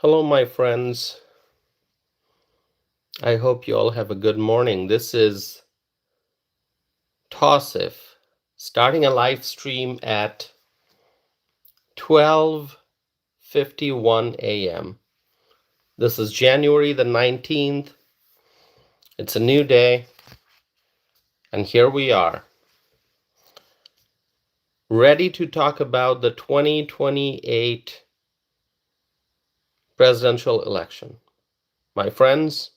Hello, my friends. I hope you all have a good morning. This is Tausif starting a live stream at 12:51 a.m. This is January the 19th. It's a new day, and here we are, ready to talk about the 2028 presidential election. My friends,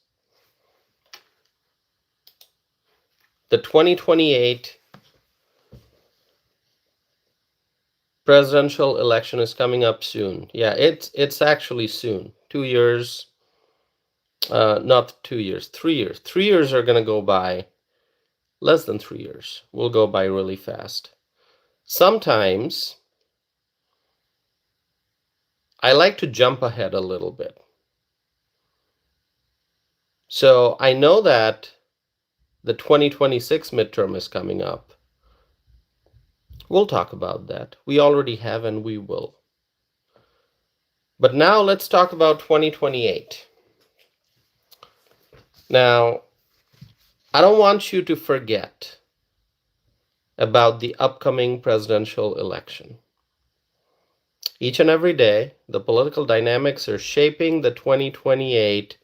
the 2028 presidential election is coming up soon. Yeah, it's actually soon. 2 years, not 2 years, 3 years. 3 years are gonna go by, less than 3 years will go by really fast. Sometimes I like to jump ahead a little bit. So I know that the 2026 midterm is coming up. We'll talk about that. We already have and we will. But now let's talk about 2028. Now, I don't want you to forget about the upcoming presidential election. Each and every day, the political dynamics are shaping the 2028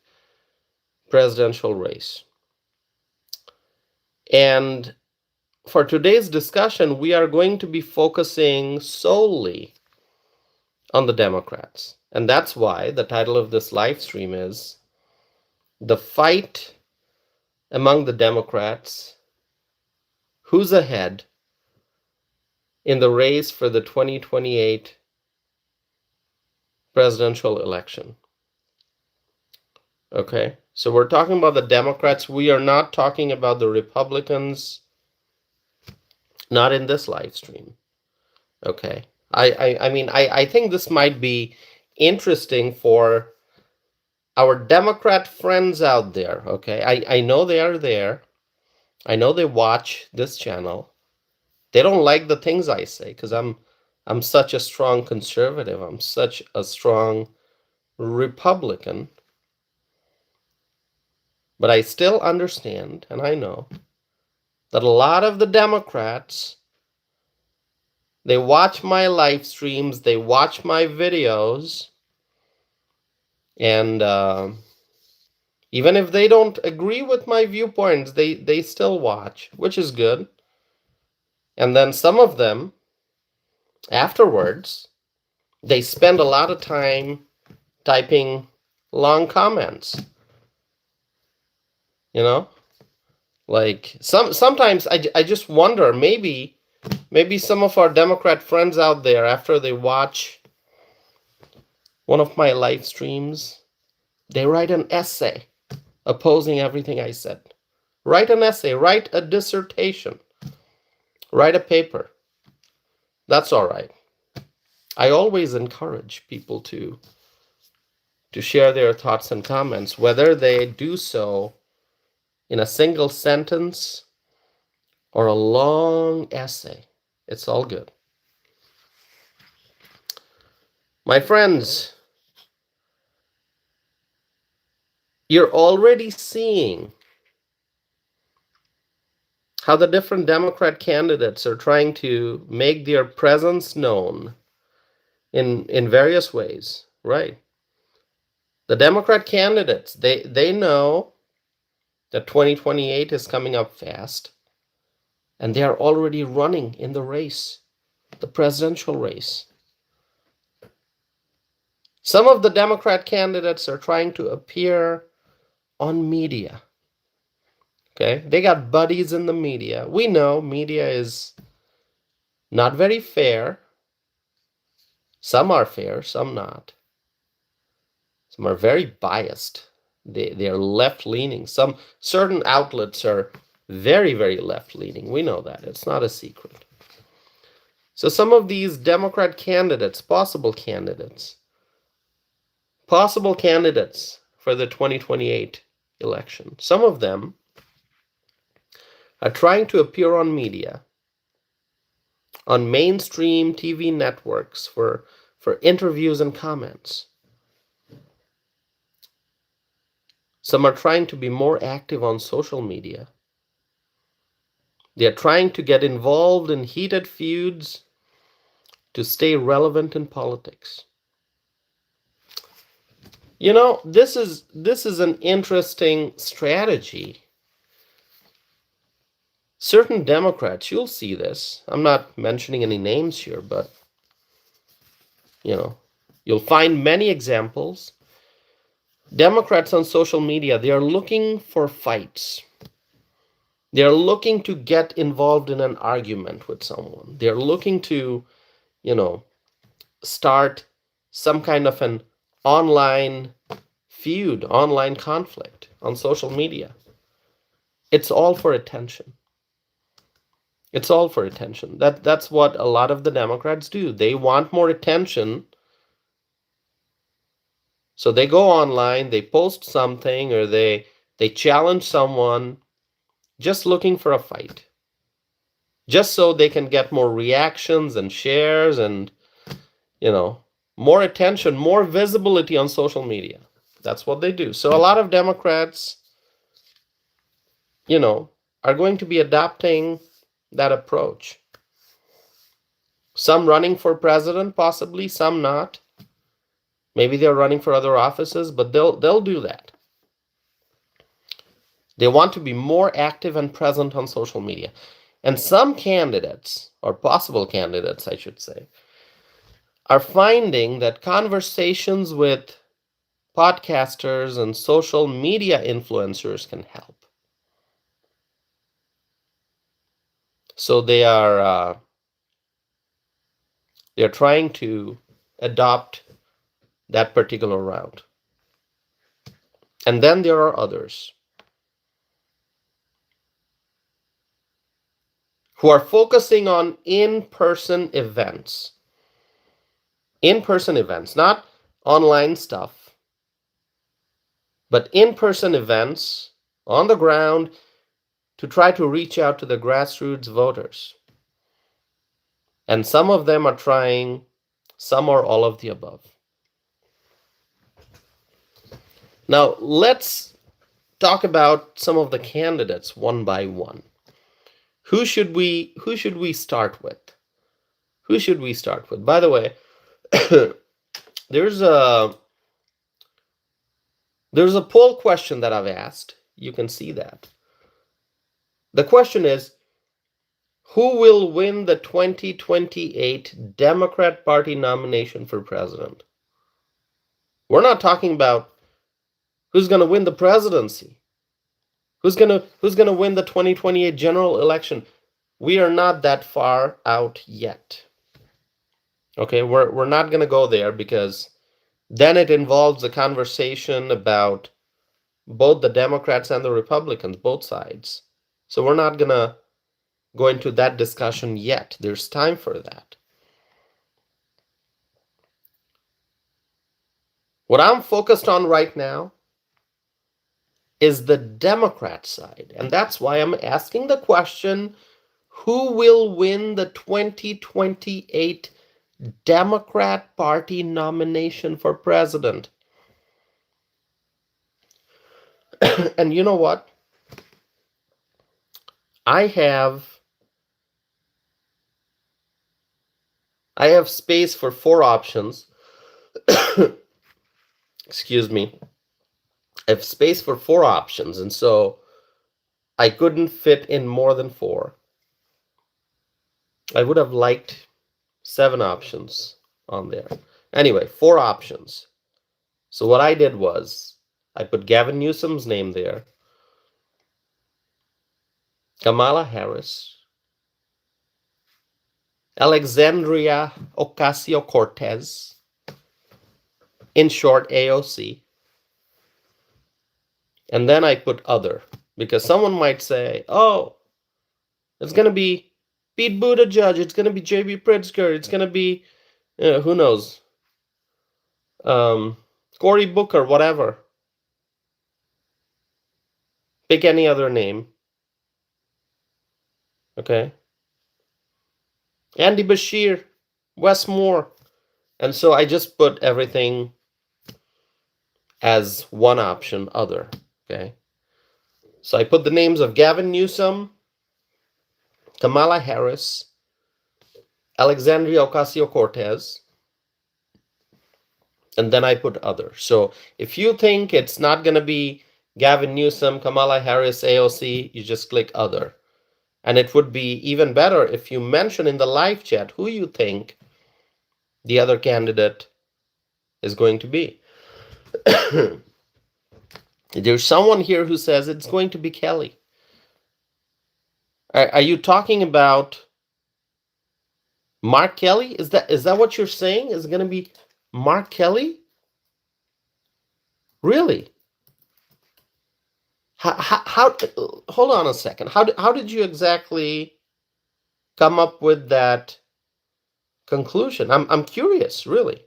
presidential race. And for today's discussion, we are going to be focusing solely on the Democrats. And that's why the title of this live stream is The Fight Among the Democrats, Who's Ahead in the Race for the 2028 presidential election. Okay, so we're talking about the Democrats. We are not talking about the Republicans, not in this live stream. Okay, I think this might be interesting for our Democrat friends out there. Okay, I know they are there. I know they watch this channel. They don't like the things I say because I'm such a strong conservative. I'm such a strong Republican. But I still understand, and I know, that a lot of the Democrats, they watch my live streams, they watch my videos, and even if they don't agree with my viewpoints, they still watch, which is good. And then some of them, afterwards, they spend a lot of time typing long comments. You know? Like sometimes I just wonder, maybe some of our Democrat friends out there, after they watch one of my live streams, they write an essay opposing everything I said. Write an essay, write a dissertation, write a paper. That's all right. I always encourage people to share their thoughts and comments, whether they do so in a single sentence or a long essay. It's all good. My friends, you're already seeing how the different Democrat candidates are trying to make their presence known in various ways, right? The Democrat candidates, they know that 2028 is coming up fast, and they are already running in the race, the presidential race. Some of the Democrat candidates are trying to appear on media. Okay, they got buddies in the media. We know media is not very fair. Some are fair, some not. Some are very biased. They are left-leaning. Some certain outlets are very, very left-leaning. We know that. It's not a secret. So some of these Democrat candidates, possible candidates for the 2028 election, some of them are trying to appear on media, on mainstream TV networks for interviews and comments. Some are trying to be more active on social media. They are trying to get involved in heated feuds to stay relevant in politics. You know, this is an interesting strategy. Certain Democrats, you'll see this. I'm not mentioning any names here, but you'll find many examples. Democrats on social media, they are looking for fights. They are looking to get involved in an argument with someone. They are looking to, start some kind of an online feud, online conflict on social media. It's all for attention. It's all for attention. That's what a lot of the Democrats do. They want more attention. So they go online, they post something, or they challenge someone just looking for a fight. Just so they can get more reactions and shares and, more attention, more visibility on social media. That's what they do. So a lot of Democrats, are going to be adopting that approach. Some running for president, possibly, some not. Maybe they're running for other offices, but they'll do that. They want to be more active and present on social media. And some candidates, or possible candidates, I should say, are finding that conversations with podcasters and social media influencers can help. So they're trying to adopt that particular route. And then there are others who are focusing on in-person events. In-person events, not online stuff, but in-person events on the ground to try to reach out to the grassroots voters. And some of them are trying, some or all of the above. Now, let's talk about some of the candidates one by one. Who should we start with? Who should we start with? By the way, there's a poll question that I've asked. You can see that. The question is, who will win the 2028 Democrat Party nomination for president? We're not talking about who's going to win the presidency. Who's going to win the 2028 general election? We are not that far out yet. Okay, we're not going to go there, because then it involves a conversation about both the Democrats and the Republicans, both sides. So we're not going to go into that discussion yet. There's time for that. What I'm focused on right now is the Democrat side. And that's why I'm asking the question, who will win the 2028 Democrat Party nomination for president? And you know what? I have space for 4 options. Excuse me. I have space for 4 options, and so I couldn't fit in more than 4. I would have liked 7 options on there. Anyway, 4 options. So what I did was I put Gavin Newsom's name there, Kamala Harris, Alexandria Ocasio-Cortez, in short, AOC. And then I put other, because someone might say, oh, it's going to be Pete Buttigieg, it's going to be J.B. Pritzker, it's going to be, who knows, Cory Booker, whatever. Pick any other name. Okay? Andy Bashir, Wes Moore. And so I just put everything as one option, other. Okay. So I put the names of Gavin Newsom, Kamala Harris, Alexandria Ocasio-Cortez, and then I put other. So if you think it's not going to be Gavin Newsom, Kamala Harris, AOC, you just click other. And it would be even better if you mention in the live chat who you think the other candidate is going to be. There's someone here who says it's going to be Kelly. Are you talking about Mark Kelly? Is that what you're saying? Is it going to be Mark Kelly? Really? How hold on a second. How did you exactly come up with that conclusion? I'm curious, really.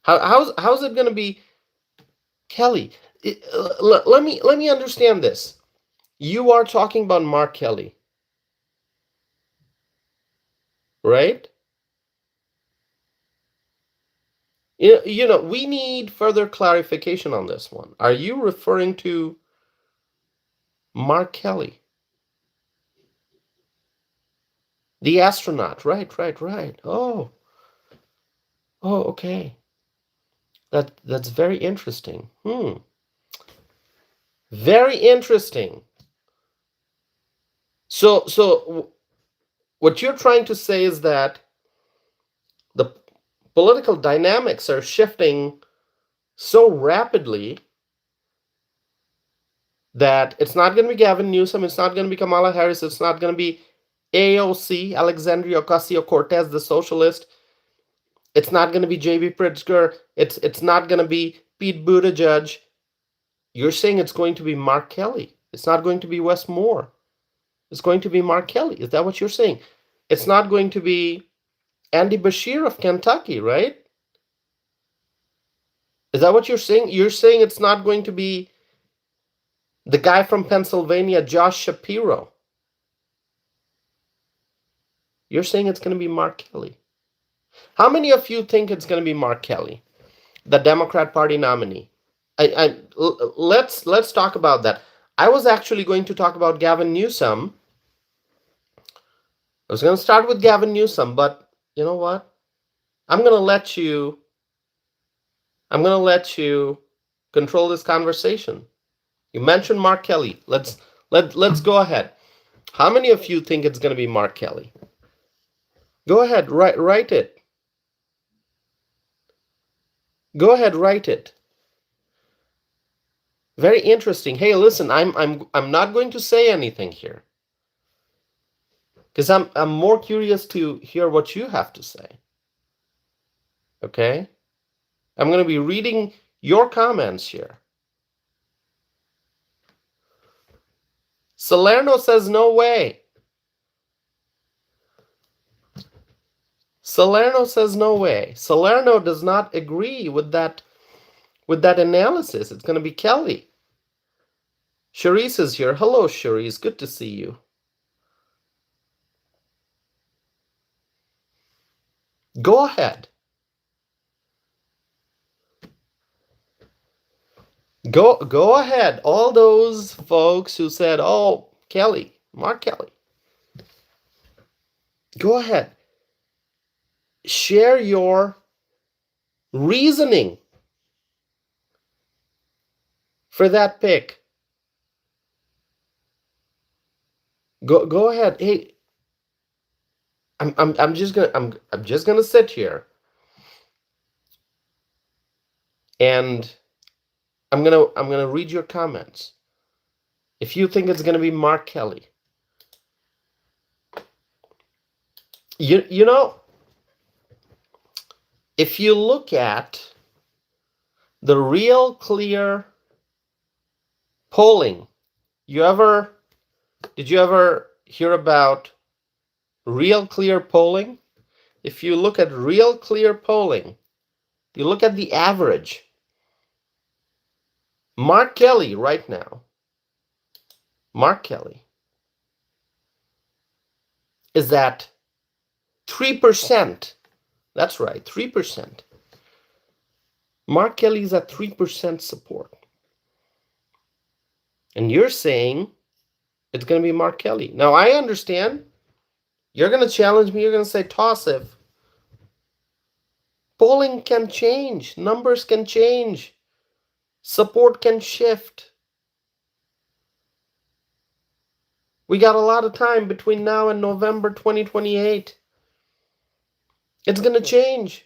How's it going to be Kelly? Let me understand this. You are talking about Mark Kelly, right? You know, we need further clarification on this one. Are you referring to Mark Kelly, the astronaut? Right. Oh, okay. That's very interesting. Very interesting. So what you're trying to say is that the political dynamics are shifting so rapidly that it's not going to be Gavin Newsom, it's not going to be Kamala Harris, it's not going to be AOC, Alexandria Ocasio-Cortez, the socialist. It's not going to be J.B. Pritzker. It's not going to be Pete Buttigieg. You're saying it's going to be Mark Kelly. It's not going to be Wes Moore. It's going to be Mark Kelly. Is that what you're saying? It's not going to be Andy Beshear of Kentucky, right? Is that what you're saying? You're saying it's not going to be the guy from Pennsylvania, Josh Shapiro. You're saying it's going to be Mark Kelly. How many of you think it's going to be Mark Kelly, the Democrat Party nominee? Let's talk about that. I was actually going to talk about Gavin Newsom. I was going to start with Gavin Newsom, but you know what? I'm going to let you control this conversation. You mentioned Mark Kelly. Let's go ahead. How many of you think it's going to be Mark Kelly? Go ahead, write it. Go ahead, write it. Very interesting. Hey, listen, I'm not going to say anything here, because I'm more curious to hear what you have to say. Okay? I'm going to be reading your comments here. Salerno says no way. Salerno says no way. Salerno does not agree with that analysis. It's going to be Kelly. Cherise is here. Hello, Cherise. Good to see you. Go ahead. Go ahead. All those folks who said, "Oh, Kelly, Mark Kelly." Go ahead. Share your reasoning for that pick. Go ahead. Hey, I'm just gonna sit here and I'm gonna read your comments. If you think it's gonna be Mark Kelly, you know, if you look at the Real Clear polling, did you ever hear about Real Clear polling? If you look at Real Clear polling, you look at the average. Mark Kelly right now, Mark Kelly is at 3%. That's right, 3%. Mark Kelly's at 3% support. And you're saying it's going to be Mark Kelly. Now, I understand. You're going to challenge me. You're going to say, Tausif, polling can change. Numbers can change. Support can shift. We got a lot of time between now and November 2028. It's going to change.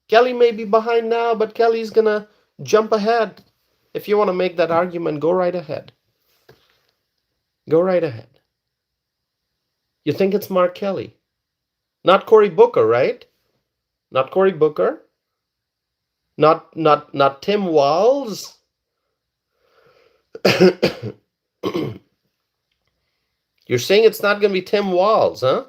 Kelly may be behind now, but Kelly's going to jump ahead. If you want to make that argument, go right ahead. Go right ahead. You think it's Mark Kelly? Not Cory Booker, right? Not Cory Booker? Not Tim Walz? You're saying it's not going to be Tim Walz, huh?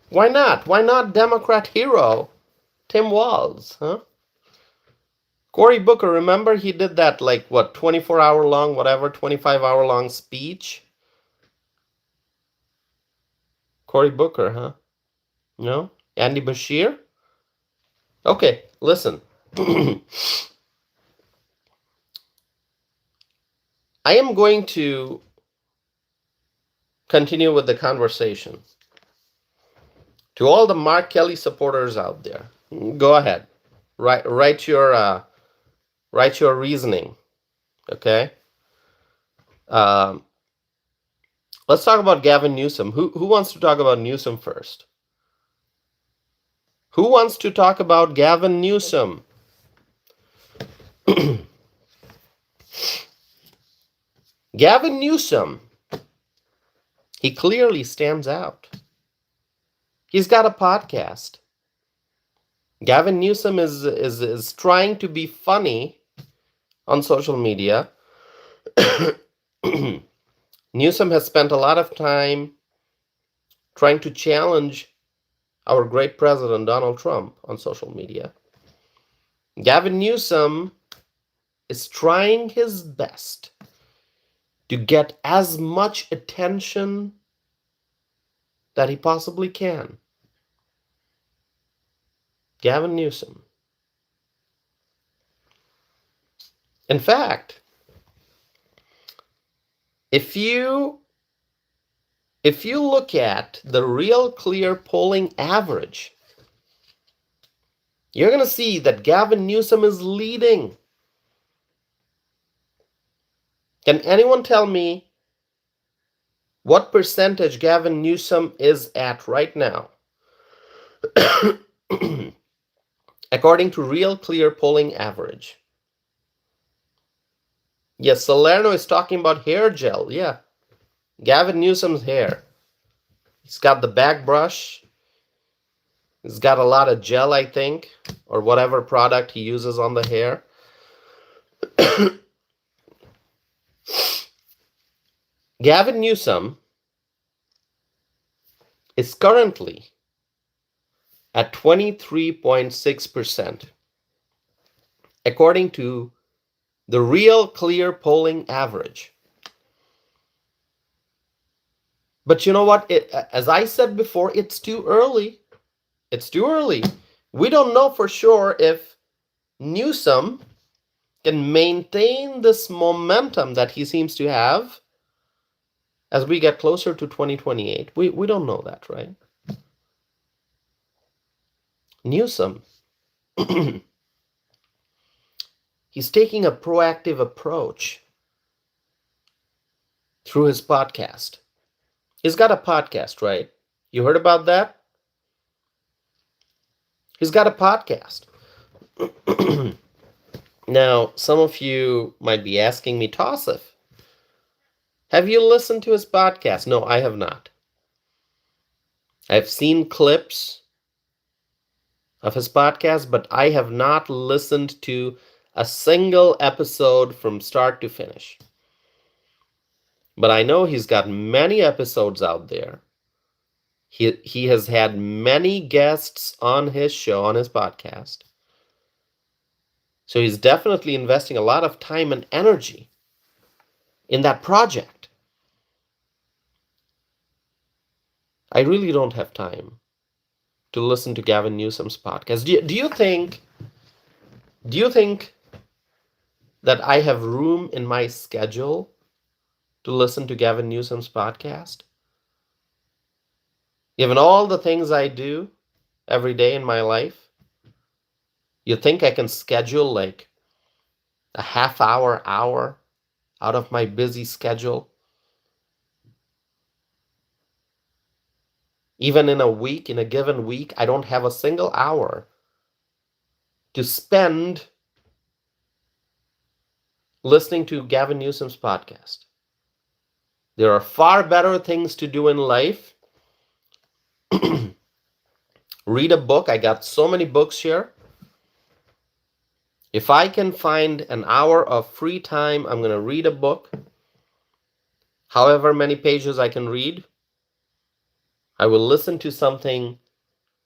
Why not? Why not Democrat hero Tim Walz, huh? Cory Booker, remember he did that 24-hour long, 25-hour long speech? Cory Booker, huh? No? Andy Bashir? Okay, listen. I am going to continue with the conversation. To all the Mark Kelly supporters out there, go ahead. Write your reasoning. Okay? Let's talk about Gavin Newsom. Who wants to talk about Newsom first? Who wants to talk about Gavin Newsom? Gavin Newsom, he clearly stands out. He's got a podcast. Gavin Newsom is trying to be funny on social media. Newsom has spent a lot of time trying to challenge our great president, Donald Trump, on social media. Gavin Newsom is trying his best to get as much attention that he possibly can. Gavin Newsom. In fact, if you look at the Real Clear polling average, you're going to see that Gavin Newsom is leading. Can anyone tell me what percentage Gavin Newsom is at right now? According to Real Clear polling average. Yes, Salerno is talking about hair gel. Yeah. Gavin Newsom's hair. He's got the back brush. He's got a lot of gel, I think, or whatever product he uses on the hair. Gavin Newsom is currently at 23.6%, according to the Real Clear polling average. But you know what? As I said before, it's too early. It's too early. We don't know for sure if Newsom can maintain this momentum that he seems to have as we get closer to 2028. We don't know that, right? Newsom, he's taking a proactive approach through his podcast. He's got a podcast, right? You heard about that? He's got a podcast. Now, some of you might be asking me, Tausif, have you listened to his podcast? No, I have not. I've seen clips of his podcast, but I have not listened to a single episode from start to finish. But I know he's got many episodes out there. He has had many guests on his show, on his podcast. So he's definitely investing a lot of time and energy in that project. I really don't have time to listen to Gavin Newsom's podcast? Do you think that I have room in my schedule to listen to Gavin Newsom's podcast? Given all the things I do every day in my life, you think I can schedule like a half hour out of my busy schedule? Even in a given week, I don't have a single hour to spend listening to Gavin Newsom's podcast. There are far better things to do in life. Read a book. I got so many books here. If I can find an hour of free time, I'm going to read a book. However many pages I can read. I will listen to something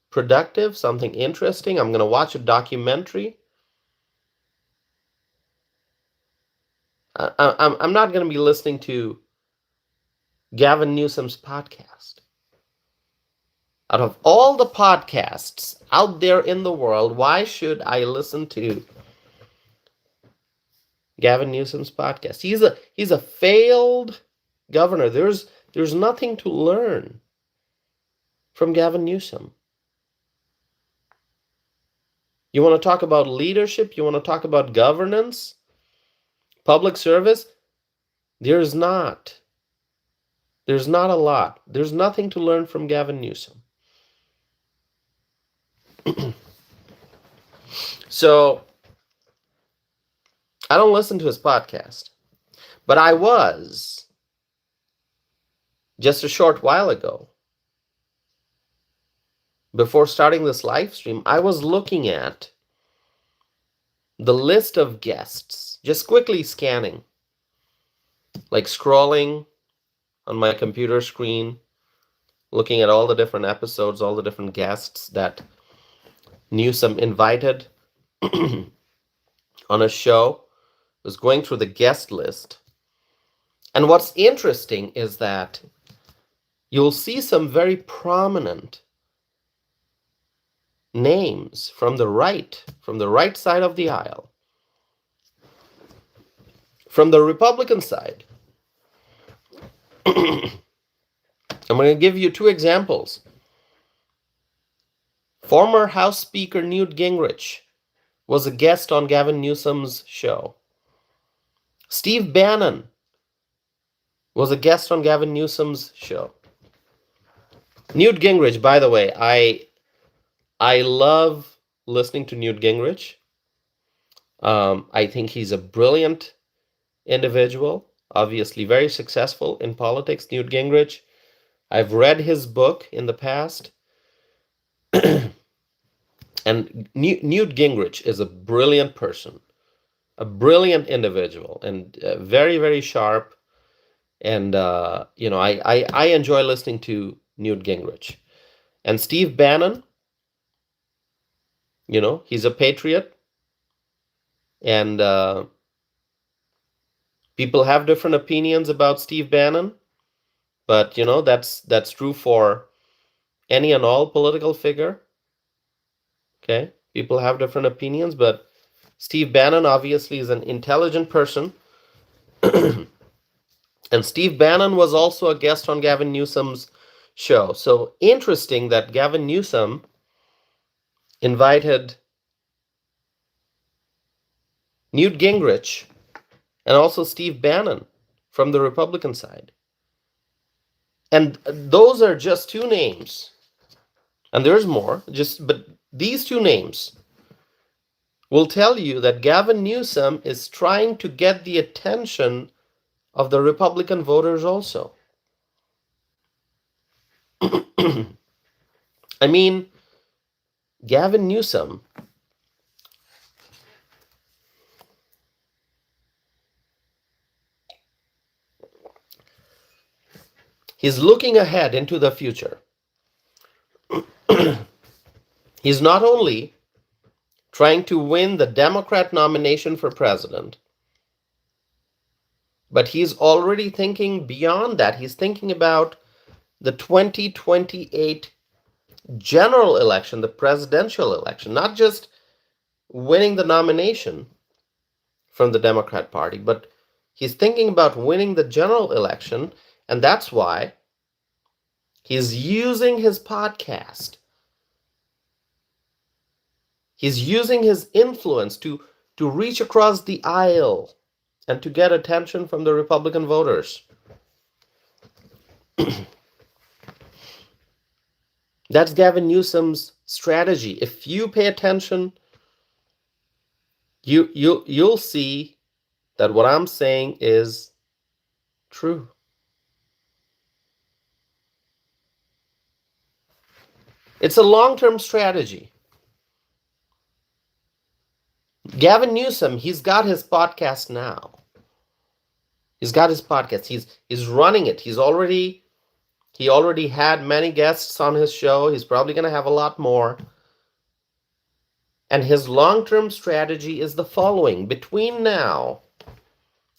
productive, something interesting. I'm going to watch a documentary. I'm not going to be listening to Gavin Newsom's podcast. Out of all the podcasts out there in the world, why should I listen to Gavin Newsom's podcast? He's a failed governor. There's nothing to learn from Gavin Newsom. You want to talk about leadership? You want to talk about governance? Public service? There's not a lot. There's nothing to learn from Gavin Newsom. So, I don't listen to his podcast. But I was, just a short while ago, before starting this live stream, I was looking at the list of guests, just quickly scanning, like scrolling on my computer screen, looking at all the different episodes, all the different guests that Newsom invited on a show. I was going through the guest list. And what's interesting is that you'll see some very prominent names from the right side of the aisle. From the Republican side. I'm going to give you two examples. Former House Speaker Newt Gingrich was a guest on Gavin Newsom's show. Steve Bannon was a guest on Gavin Newsom's show. Newt Gingrich, by the way, I love listening to Newt Gingrich. I think he's a brilliant individual, obviously very successful in politics, Newt Gingrich. I've read his book in the past. And Newt Gingrich is a brilliant person, a brilliant individual, and very, very sharp. And, I enjoy listening to Newt Gingrich. And Steve Bannon, he's a patriot. And people have different opinions about Steve Bannon. But, that's true for any and all political figure. Okay, people have different opinions, but Steve Bannon obviously is an intelligent person. And Steve Bannon was also a guest on Gavin Newsom's show. So interesting that Gavin Newsom invited Newt Gingrich and also Steve Bannon from the Republican side. And those are just two names. And there's more, but these two names will tell you that Gavin Newsom is trying to get the attention of the Republican voters also. I mean, Gavin Newsom, he's looking ahead into the future. He's not only trying to win the Democrat nomination for president, but he's already thinking beyond that. He's thinking about the 2028 general election, the presidential election, not just winning the nomination from the Democrat Party, but he's thinking about winning the general election, and that's why he's using his podcast. He's using his influence to reach across the aisle and to get attention from the Republican voters. That's Gavin Newsom's strategy. If you pay attention, you'll see that what I'm saying is true. It's a long-term strategy. Gavin Newsom, he's got his podcast now. He's got his podcast. He's running it. He already had many guests on his show. He's probably going to have a lot more. And his long-term strategy is the following. Between now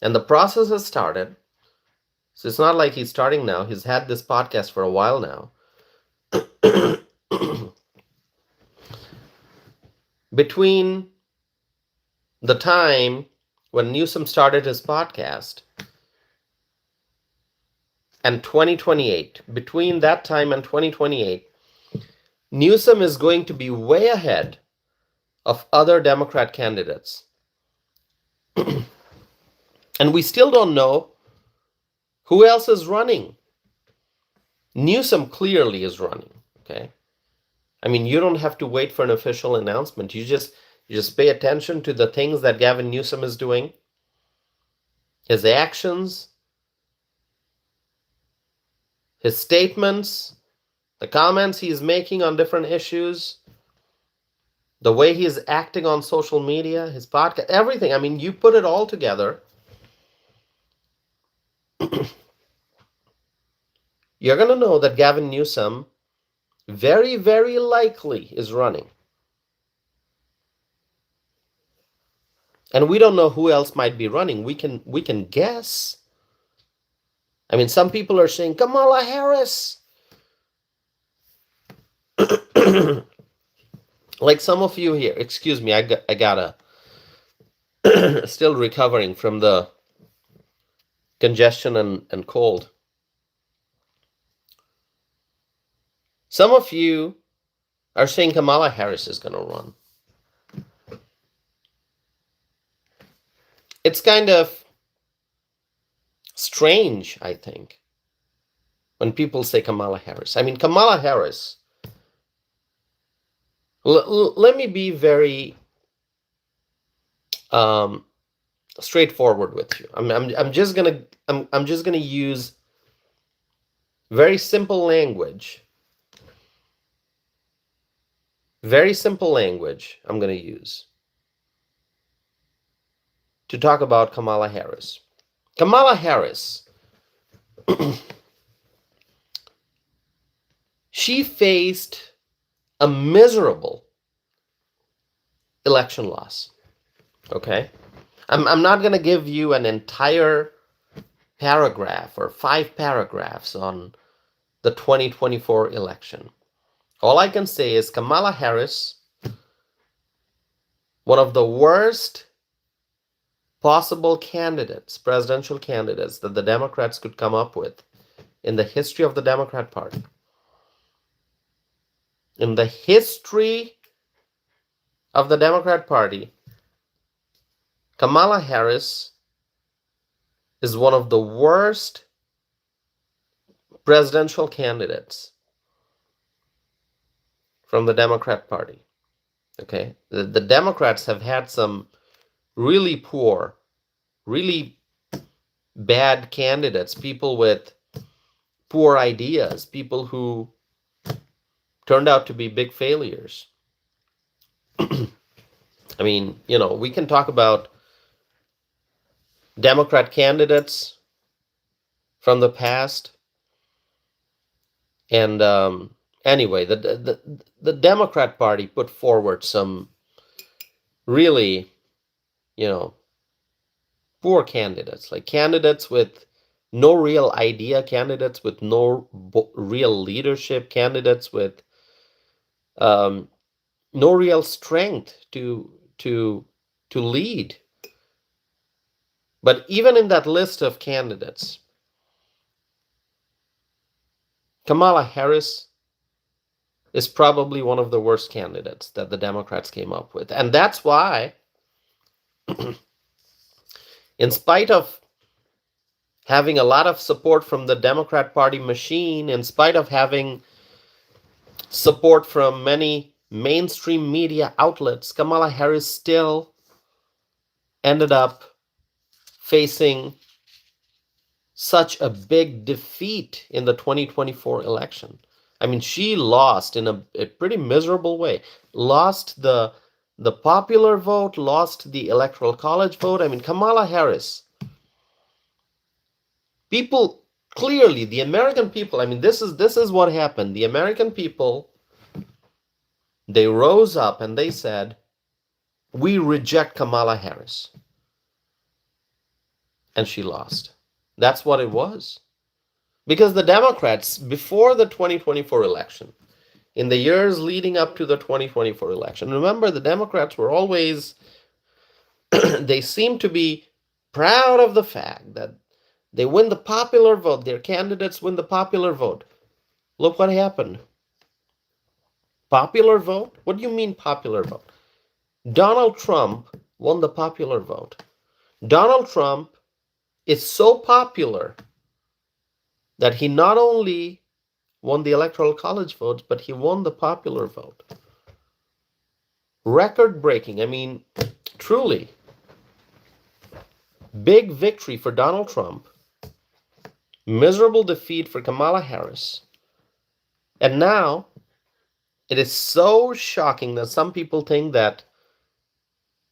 and the process has started, so it's not like he's starting now. He's had this podcast for a while now. Between the time when Newsom started his podcast and 2028, between that time and 2028, Newsom is going to be way ahead of other Democrat candidates. And we still don't know who else is running. Newsom clearly is running, okay? I mean, you don't have to wait for an official announcement. You just pay attention to the things that Gavin Newsom is doing, his actions, his statements, the comments he's making on different issues, the way he is acting on social media, his podcast, everything. I mean, you put it all together, you're going to know that Gavin Newsom very, very likely is running. And we don't know who else might be running. We can guess. I mean, some people are saying Kamala Harris. Like some of you here. Excuse me, I gotta still recovering from the congestion and cold. Some of you are saying Kamala Harris is going to run. It's kind of strange, I think, when people say Kamala Harris. I mean, Kamala Harris, let me be very straightforward with you. I'm just gonna use very simple language. Very simple language I'm going to use to talk about Kamala Harris. Kamala Harris, she faced a miserable election loss. Okay? I'm not going to give you an entire paragraph or 5 paragraphs on the 2024 election. All I can say is Kamala Harris, one of the worst possible candidates, presidential candidates that the Democrats could come up with in the history of the Democrat Party. In the history of the Democrat Party, Kamala Harris is one of the worst presidential candidates from the Democrat Party. Okay? The Democrats have had some really poor, really bad candidates, people with poor ideas, people who turned out to be big failures. I mean, you know, we can talk about Democrat candidates from the past. And anyway, the Democrat Party put forward some really, you know, poor candidates, like candidates with no real idea, candidates with no real leadership, candidates with um, no real strength to lead. But even in that list of candidates, Kamala Harris is probably one of the worst candidates that the Democrats came up with. And that's why, in spite of having a lot of support from the Democrat Party machine, in spite of having support from many mainstream media outlets, Kamala Harris still ended up facing such a big defeat in the 2024 election. I mean, she lost in a pretty miserable way. Lost the popular vote, lost the electoral college vote. I mean, Kamala Harris. People clearly, the American people, I mean, this is what happened. The American people, they rose up and they said, we reject Kamala Harris. And she lost. That's what it was. Because the Democrats, before the 2024 election, in the years leading up to the 2024 election, remember the Democrats were always, they seemed to be proud of the fact that they win the popular vote, their candidates win the popular vote. Look what happened. Popular vote? What do you mean popular vote? Donald Trump won the popular vote. Donald Trump is so popular that he not only won the electoral college votes, but he won the popular vote. Record breaking. I mean, truly, big victory for Donald Trump. Miserable defeat for Kamala Harris. And now, it is so shocking that some people think that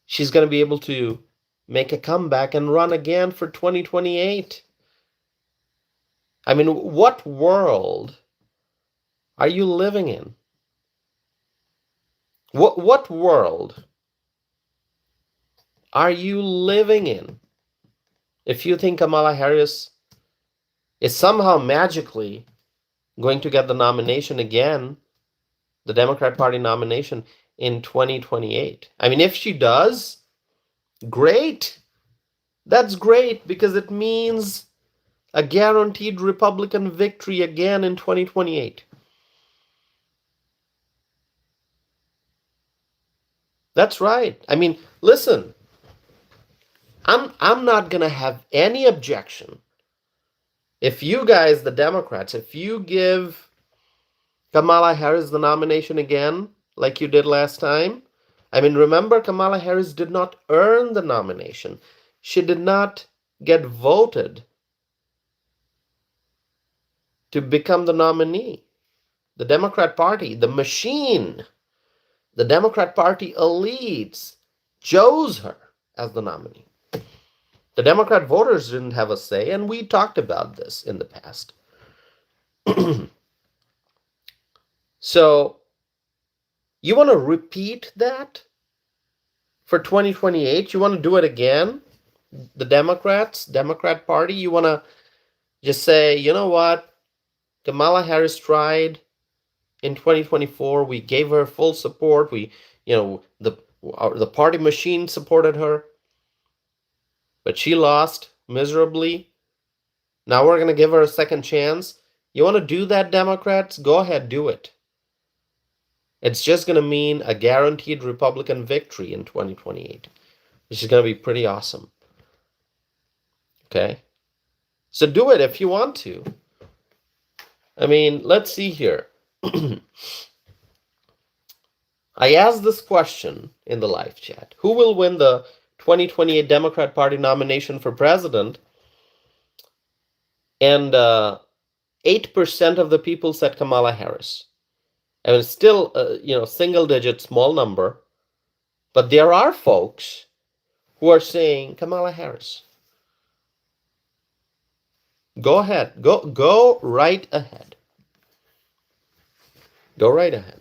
she's going to be able to make a comeback and run again for 2028. I mean, what world are you living in? What world are you living in if you think Kamala Harris is somehow magically going to get the nomination again, the Democrat Party nomination in 2028? I mean, if she does, great. That's great because it means a guaranteed Republican victory again in 2028. That's right. I mean, listen, I'm not gonna have any objection if you guys, the Democrats, if you give Kamala Harris the nomination again, like you did last time. I mean, remember, Kamala Harris did not earn the nomination. She did not get voted to become the nominee. The Democrat Party, the machine, the Democrat Party elites chose her as the nominee. The Democrat voters didn't have a say, and we talked about this in the past. So, you want to repeat that for 2028? You want to do it again? The Democrat Party, you want to just say, you know what? Kamala Harris tried in 2024. We gave her full support. The party machine supported her. But she lost miserably. Now we're going to give her a second chance. You want to do that, Democrats? Go ahead, do it. It's just going to mean a guaranteed Republican victory in 2028, which is going to be pretty awesome. Okay? So do it if you want to. I mean, let's see here. I asked this question in the live chat. Who will win the 2028 Democrat Party nomination for president? And 8% of the people said Kamala Harris. I mean, it's still, single digit, small number. But there are folks who are saying Kamala Harris. Go ahead. Go right ahead. Go right ahead.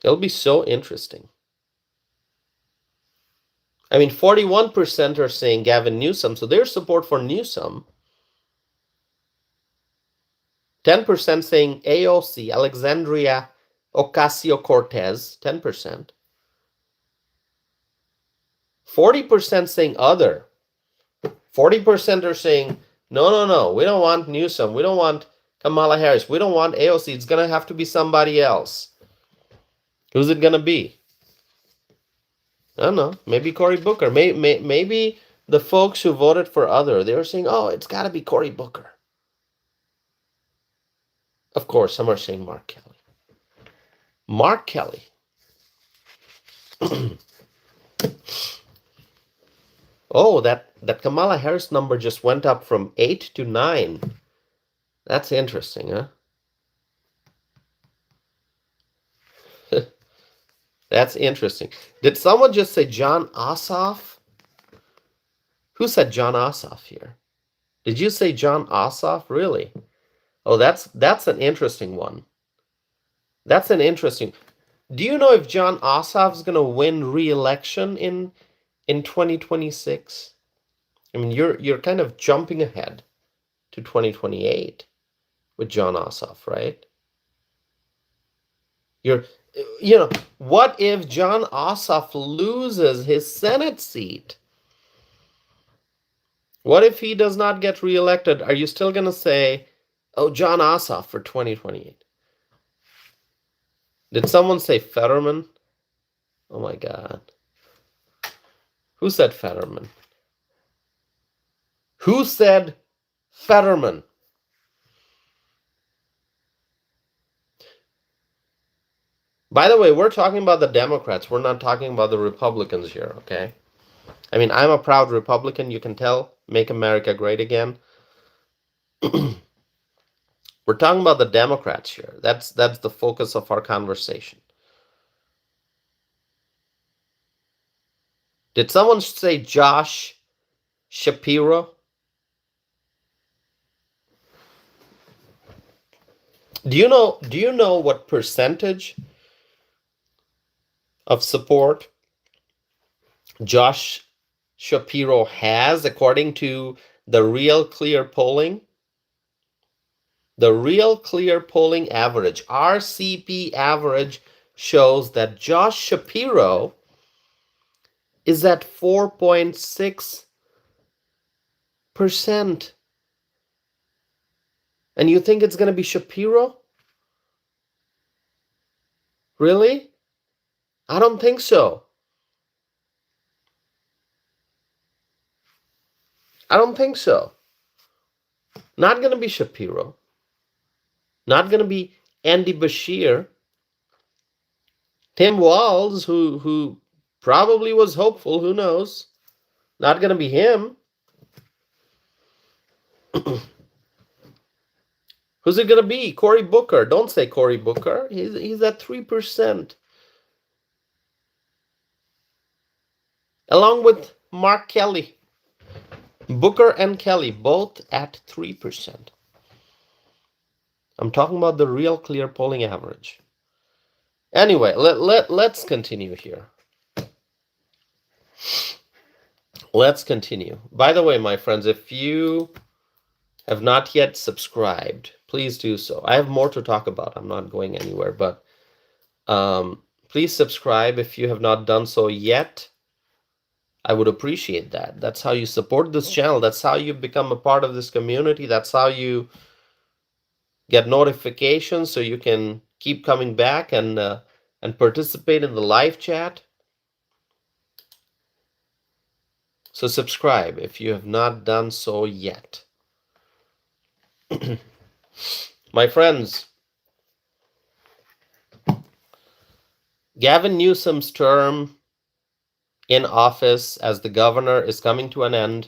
It'll be so interesting. I mean, 41% are saying Gavin Newsom, so there's support for Newsom. 10% saying AOC, Alexandria Ocasio-Cortez, 10%. 40% saying other. 40% are saying, no, we don't want Newsom. We don't want Kamala Harris. We don't want AOC. It's going to have to be somebody else. Who's it going to be? I don't know. Maybe Cory Booker. Maybe the folks who voted for other, they were saying, oh, it's got to be Cory Booker. Of course, some are saying Mark Kelly. Mark Kelly. Oh, that Kamala Harris number just went up from 8 to 9. That's interesting, huh? That's interesting. Did someone just say Jon Ossoff? Who said Jon Ossoff here? Did you say Jon Ossoff? Really? Oh, that's an interesting one. That's an interesting. Do you know if Jon Ossoff is going to win re-election in 2026? I mean, you're kind of jumping ahead to 2028 with Jon Ossoff, right? What if Jon Ossoff loses his Senate seat? What if he does not get reelected? Are you still going to say, oh, Jon Ossoff for 2028? Did someone say Fetterman? Oh my God. Who said Fetterman? Who said Fetterman? By the way, we're talking about the Democrats. We're not talking about the Republicans here, okay? I mean, I'm a proud Republican. You can tell. Make America Great Again. We're talking about the Democrats here. That's the focus of our conversation. Did someone say Josh Shapiro? Do you know what percentage of support Josh Shapiro has according to the Real Clear polling? The Real Clear polling average, RCP average, shows that Josh Shapiro is at 4.6%. And you think it's going to be Shapiro? Really? I don't think so. I don't think so. Not going to be Shapiro. Not going to be Andy Bashir. Tim Walz, who probably was hopeful, who knows? Not going to be him. Who's it going to be? Cory Booker. Don't say Cory Booker. He's at 3%. Along with Mark Kelly. Booker and Kelly, both at 3%. I'm talking about the Real Clear polling average. Anyway, let's continue here. Let's continue. By the way, my friends, if you have not yet subscribed, please do so. I have more to talk about. I'm not going anywhere, but please subscribe if you have not done so yet. I would appreciate that. That's how you support this channel. That's how you become a part of this community. That's how you get notifications so you can keep coming back and participate in the live chat. So subscribe if you have not done so yet. My friends, Gavin Newsom's term in office as the governor is coming to an end.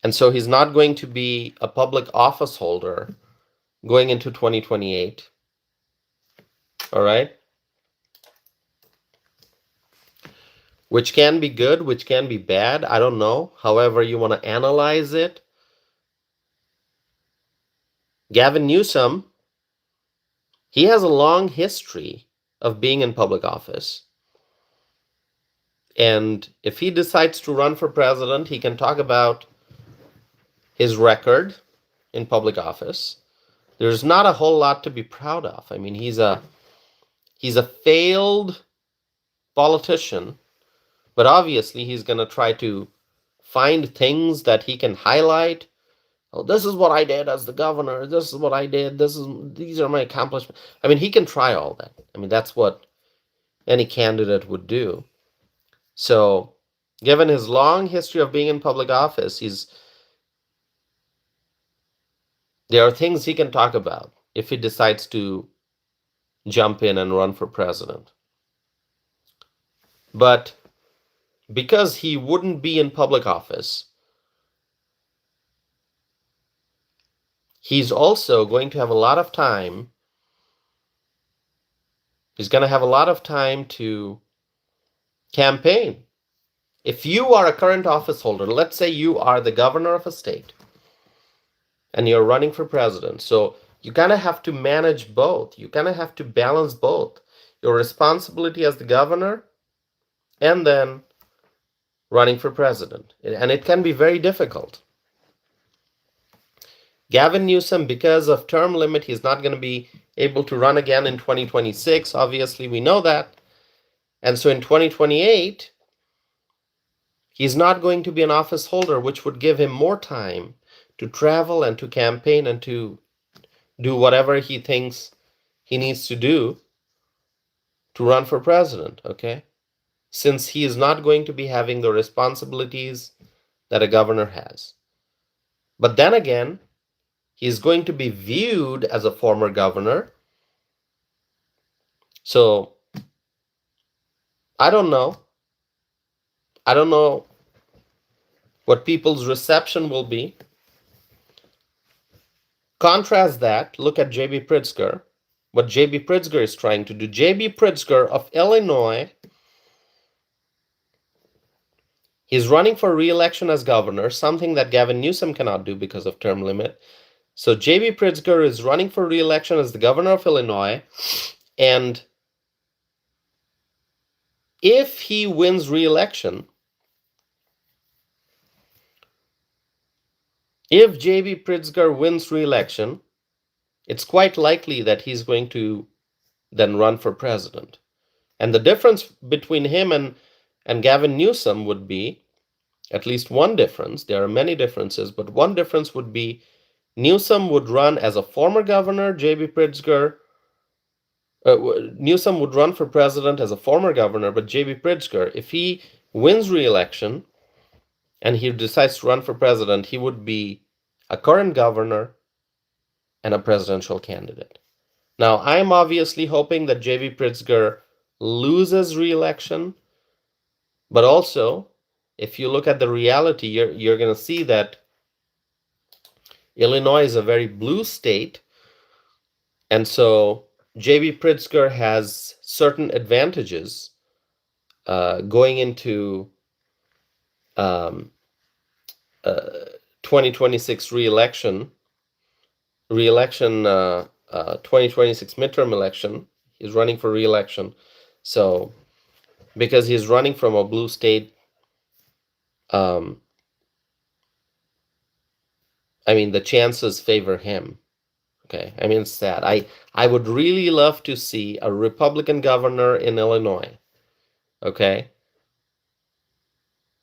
And so he's not going to be a public office holder going into 2028. All right? Which can be good, which can be bad. I don't know. However you want to analyze it. Gavin Newsom, he has a long history of being in public office. And if he decides to run for president, he can talk about his record in public office. there's not a whole lot to be proud of. I mean, he's a failed politician, but obviously he's going to try to find things that he can highlight. Oh, this is what I did as the governor. This is what I did. These are my accomplishments. I mean, he can try all that. I mean, that's what any candidate would do. So, given his long history of being in public office, there are things he can talk about if he decides to jump in and run for president. But because he wouldn't be in public office, he's also going to have a lot of time. He's going to have a lot of time to campaign. If you are a current office holder, let's say you are the governor of a state and you're running for president, so you kind of have to manage both. You kind of have to balance both your responsibility as the governor and then running for president. And it can be very difficult. Gavin Newsom, because of term limit, he's not going to be able to run again in 2026. Obviously, we know that. And so in 2028, he's not going to be an office holder, which would give him more time to travel and to campaign and to do whatever he thinks he needs to do to run for president, okay? Since he is not going to be having the responsibilities that a governor has. But then again, he's going to be viewed as a former governor. So, I don't know. I don't know what people's reception will be. Contrast that, look at J.B. Pritzker, what J.B. Pritzker is trying to do. J.B. Pritzker of Illinois, he's running for re-election as governor, something that Gavin Newsom cannot do because of term limit. So J.B. Pritzker is running for re-election as the governor of Illinois, and if he wins re-election, if J.B. Pritzker wins re-election, it's quite likely that he's going to then run for president. And the difference between him and Gavin Newsom would be, at least one difference, there are many differences, but one difference would be Newsom would run as a former governor, J.B. Pritzker, Newsom would run for president as a former governor, but J.B. Pritzker, if he wins re-election and he decides to run for president, he would be a current governor and a presidential candidate. Now, I'm obviously hoping that J.B. Pritzker loses re-election, but also, if you look at the reality, you're going to see that Illinois is a very blue state, and so J.B. Pritzker has certain advantages going into 2026 re-election 2026 midterm election. He's running for re-election. So, because he's running from a blue state, I mean, the chances favor him. Okay, I mean, it's sad. I would really love to see a Republican governor in Illinois. Okay?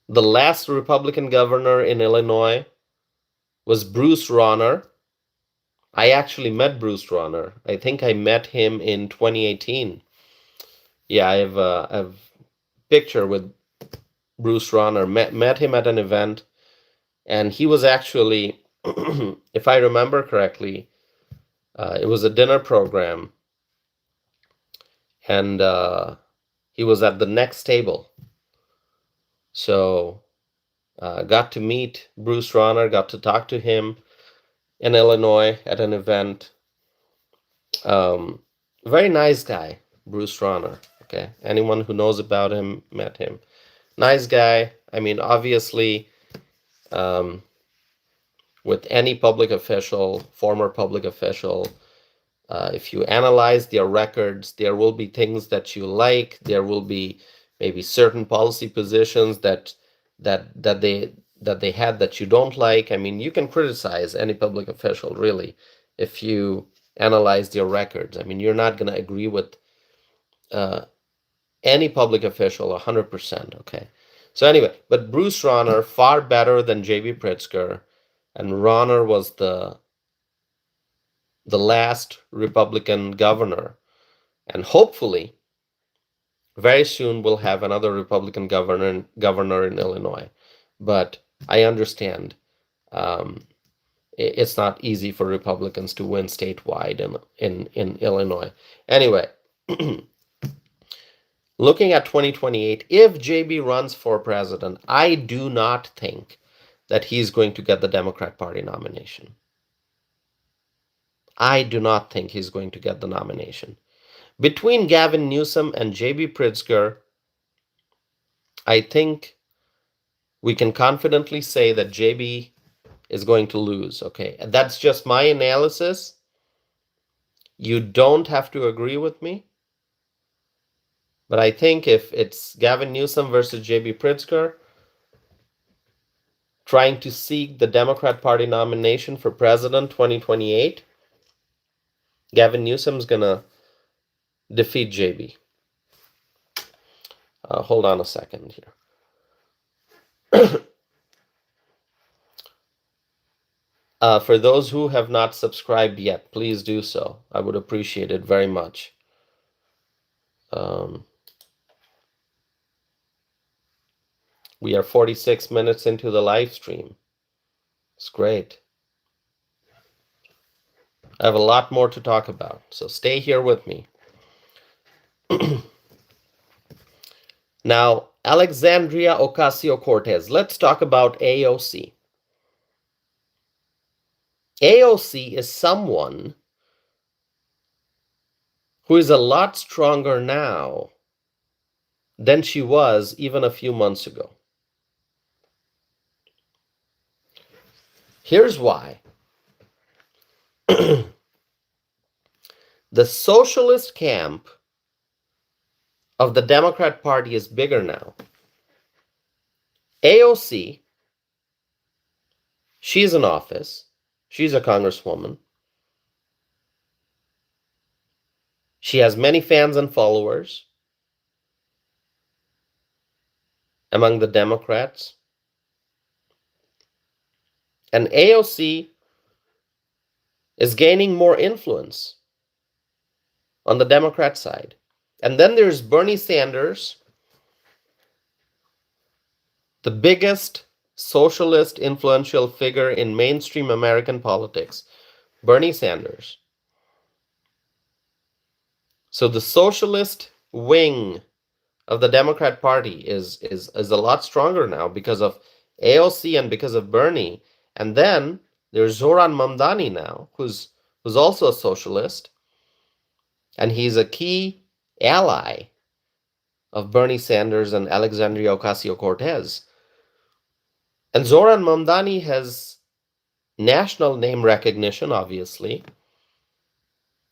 The last Republican governor in Illinois was Bruce Rauner. I actually met Bruce Rauner. I think I met him in 2018. Yeah, I have a picture with Bruce Rauner. Met him at an event, and he was actually, if I remember correctly, it was a dinner program, and he was at the next table. So, got to meet Bruce Rauner, got to talk to him in Illinois at an event. Very nice guy, Bruce Rauner. Okay, anyone who knows about him met him. Nice guy. I mean, obviously, with any public official, former public official, if you analyze their records, there will be things that you like. There will be maybe certain policy positions that they had that you don't like. I mean, you can criticize any public official, really. if you analyze their records. I mean, you're not going to agree with any public official 100%. Okay. So anyway, but Bruce Rauner far better than J.B. Pritzker, and Rauner was the last Republican governor, and hopefully very soon we'll have another Republican governor in Illinois. But I understand it's not easy for Republicans to win statewide in Illinois. Anyway, looking at 2028, if JB runs for president, I do not think that he's going to get the Democrat Party nomination. I do not think he's going to get the nomination. Between Gavin Newsom and J.B. Pritzker, I think we can confidently say that J.B. is going to lose. Okay, and that's just my analysis. You don't have to agree with me. But I think if it's Gavin Newsom versus J.B. Pritzker, trying to seek the Democrat Party nomination for president 2028, Gavin Newsom's going to defeat JB. Hold on a second here. For those who have not subscribed yet, please do so. I would appreciate it very much. We are 46 minutes into the live stream. It's great. I have a lot more to talk about, so stay here with me. Now, Alexandria Ocasio-Cortez. Let's talk about AOC. AOC is someone who is a lot stronger now than she was even a few months ago. Here's why. The socialist camp of the Democrat Party is bigger now. AOC, she's in office. She's a congresswoman. She has many fans and followers among the Democrats. And AOC is gaining more influence on the Democrat side. And then there's Bernie Sanders, the biggest socialist influential figure in mainstream American politics, Bernie Sanders. So the socialist wing of the Democrat Party is a lot stronger now because of AOC and because of Bernie. And then there's Zohran Mamdani now, who's also a socialist, and he's a key ally of Bernie Sanders and Alexandria Ocasio-Cortez. And Zohran Mamdani has national name recognition, obviously.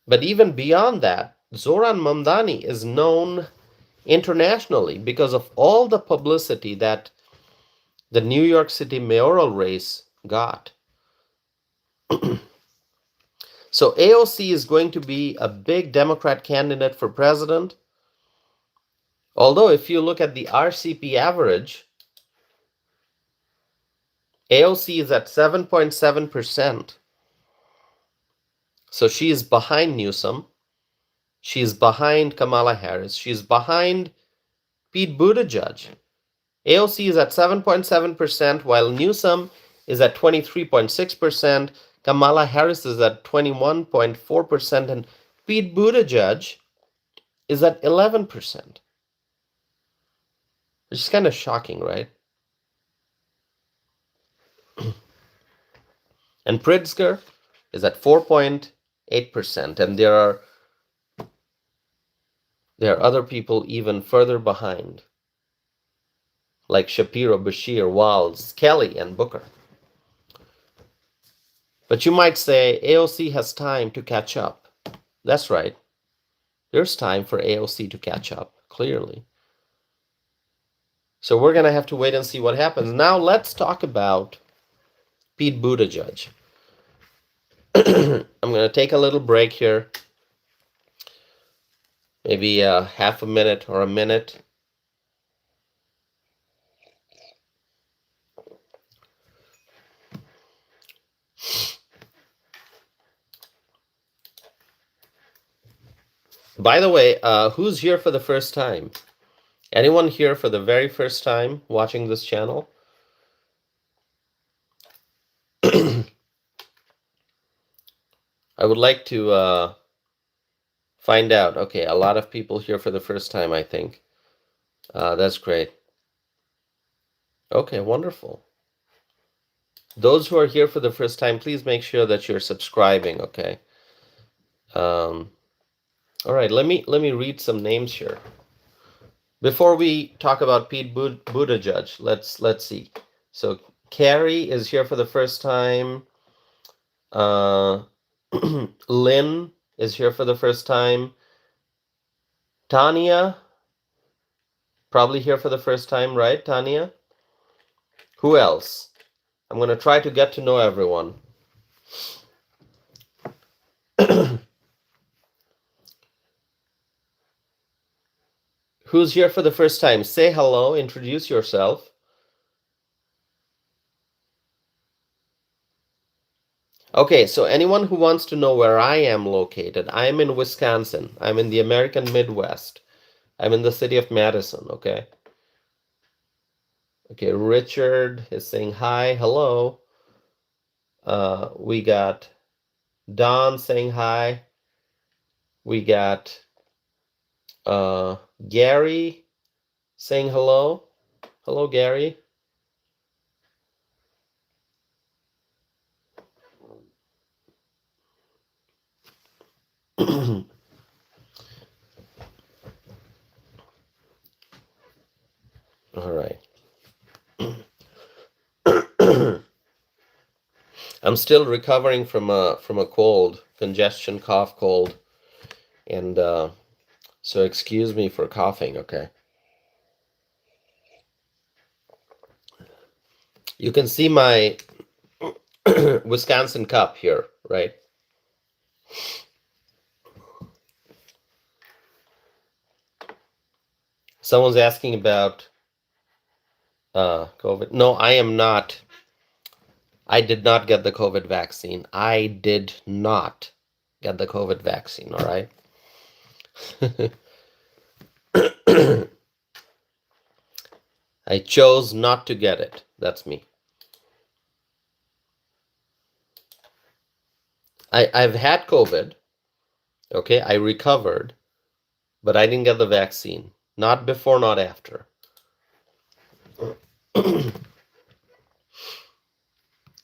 But even beyond that, Zohran Mamdani is known internationally because of all the publicity that the New York City mayoral race got. So AOC is going to be a big Democrat candidate for president. Although if you look at the RCP average, AOC is at 7.7%. So she is behind Newsom. She is behind Kamala Harris. She is behind Pete Buttigieg. AOC is at 7.7%, while Newsom is at 23.6%. Kamala Harris is at 21.4%, and Pete Buttigieg is at 11%. Which is kind of shocking, right? And Pritzker is at 4.8%, and there are other people even further behind, like Shapiro, Bashir, Walz, Kelly, and Booker. But you might say AOC has time to catch up. That's right. There's time for AOC to catch up, clearly. So we're going to have to wait and see what happens. Now let's talk about Pete Buttigieg. I'm going to take a little break here, maybe half a minute or a minute. By the way, who's here for the first time? Anyone here for the very first time watching this channel? I would like to find out. Okay, a lot of people here for the first time, I think. That's great. Okay, wonderful. Those who are here for the first time, please make sure that you're subscribing, okay? All right, let me read some names here. Before we talk about Pete Buttigieg, let's see. So Carrie is here for the first time. Lynn is here for the first time. Tanya, probably here for the first time, right, Tanya? Who else? I'm going to try to get to know everyone. Who's here for the first time? Say hello, introduce yourself. Okay, so anyone who wants to know where I am located, I am in Wisconsin. I'm in the American Midwest. I'm in the city of Madison, okay? Okay, Richard is saying hi, hello. We got Don saying hi. We got Gary saying hello. Hello, Gary. All right. I'm still recovering from a cold, congestion, cough, cold, and so excuse me for coughing, okay? You can see my Wisconsin cup here, right? Someone's asking about COVID. No, I am not. I did not get the COVID vaccine. I did not get the COVID vaccine, all right? I chose not to get it. That's me. I've had COVID. Okay, I recovered, but I didn't get the vaccine. Not before, not after.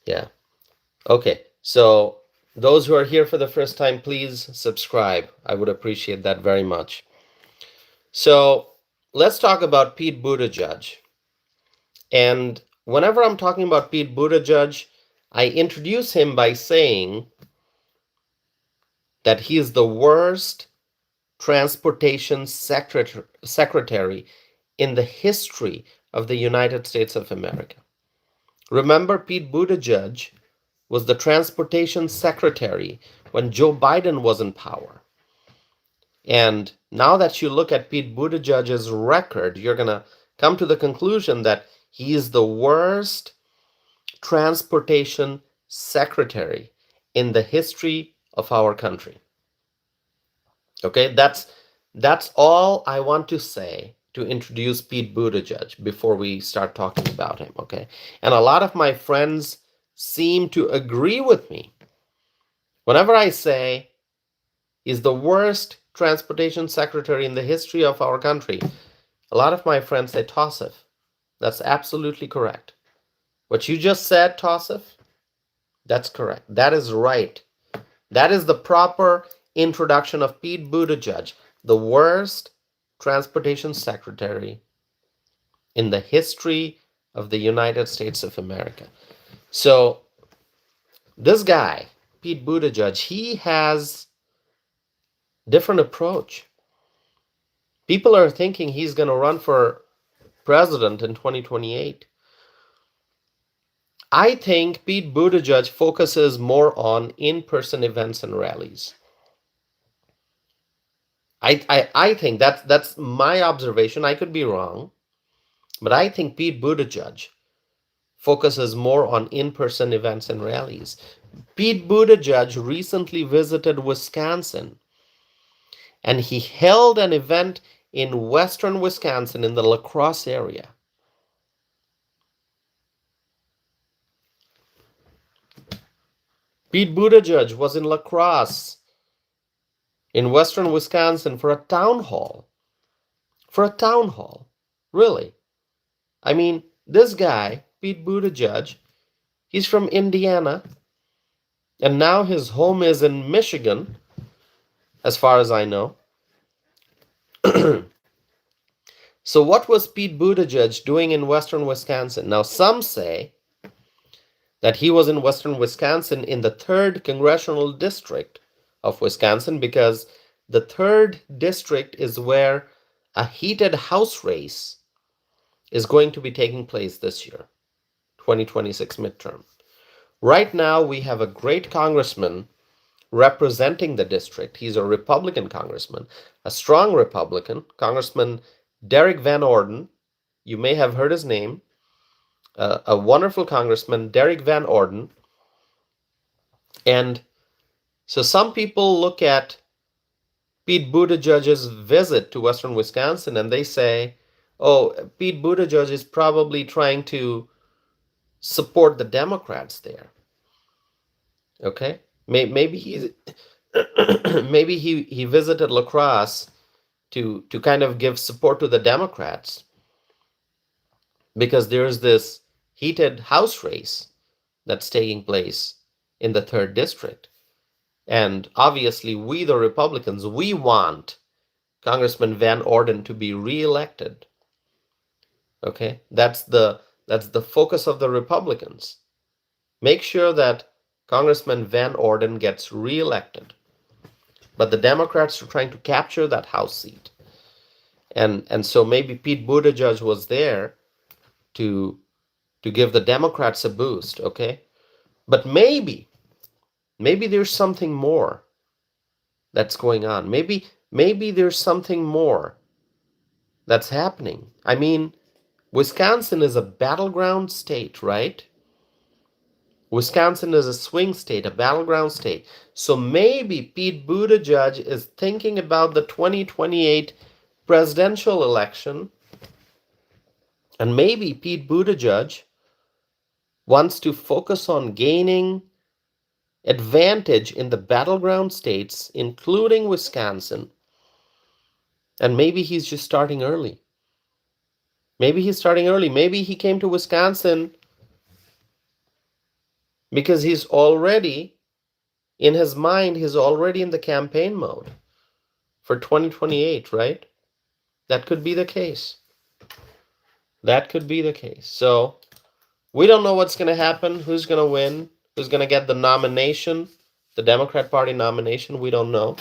Yeah. Okay, so those who are here for the first time, please subscribe. I would appreciate that very much. So let's talk about Pete Buttigieg. And whenever I'm talking about Pete Buttigieg, I introduce him by saying that he is the worst transportation secretary in the history of the United States of America. Remember, Pete Buttigieg was the transportation secretary when Joe Biden was in power. And now that you look at Pete Buttigieg's record, you're going to come to the conclusion that he is the worst transportation secretary in the history of our country. Okay, that's all I want to say to introduce Pete Buttigieg before we start talking about him, okay? And a lot of my friends seem to agree with me. Whenever I say he's the worst transportation secretary in the history of our country, a lot of my friends say, Tausif, that's absolutely correct. What you just said, Tausif, that's correct. That is right. That is the proper introduction of Pete Buttigieg, the worst transportation secretary in the history of the United States of America. So this guy, Pete Buttigieg, he has different approach. People are thinking he's going to run for president in 2028. I think Pete Buttigieg focuses more on in-person events and rallies. I think that's my observation. I could be wrong, but I think Pete Buttigieg focuses more on in-person events and rallies. Pete Buttigieg recently visited Wisconsin, and he held an event in western Wisconsin in the La Crosse area. Pete Buttigieg was in La Crosse in western Wisconsin for a town hall. For a town hall. Really. I mean, this guy, Pete Buttigieg, he's from Indiana, and now his home is in Michigan, as far as I know. So what was Pete Buttigieg doing in western Wisconsin? Now, some say that he was in western Wisconsin in the 3rd Congressional District of Wisconsin, because the 3rd District is where a heated House race is going to be taking place this year, 2026 midterm. Right now, we have a great congressman representing the district. He's a Republican congressman, a strong Republican, Congressman Derek Van Orden. You may have heard his name. A wonderful congressman, Derek Van Orden. And so some people look at Pete Buttigieg's visit to western Wisconsin and they say, oh, Pete Buttigieg is probably trying to support the Democrats there. Okay? Maybe he's maybe he visited La Crosse to kind of give support to the Democrats, because there's this heated House race that's taking place in the 3rd District. And obviously, we, the Republicans, we want Congressman Van Orden to be reelected. Okay? That's the focus of the Republicans. Make sure that Congressman Van Orden gets reelected. But the Democrats are trying to capture that House seat. And so maybe Pete Buttigieg was there to give the Democrats a boost, okay? But maybe there's something more that's going on. Maybe there's something more that's happening. I mean, Wisconsin is a battleground state, right? Wisconsin is a swing state, a battleground state. So maybe Pete Buttigieg is thinking about the 2028 presidential election, and maybe Pete Buttigieg wants to focus on gaining advantage in the battleground states, including Wisconsin. And maybe he's just starting early. Maybe he's starting early. Maybe he came to Wisconsin because he's already, in his mind, he's already in the campaign mode for 2028, right? That could be the case. That could be the case. So we don't know what's going to happen, who's going to win, who's going to get the nomination, the Democrat Party nomination. We don't know.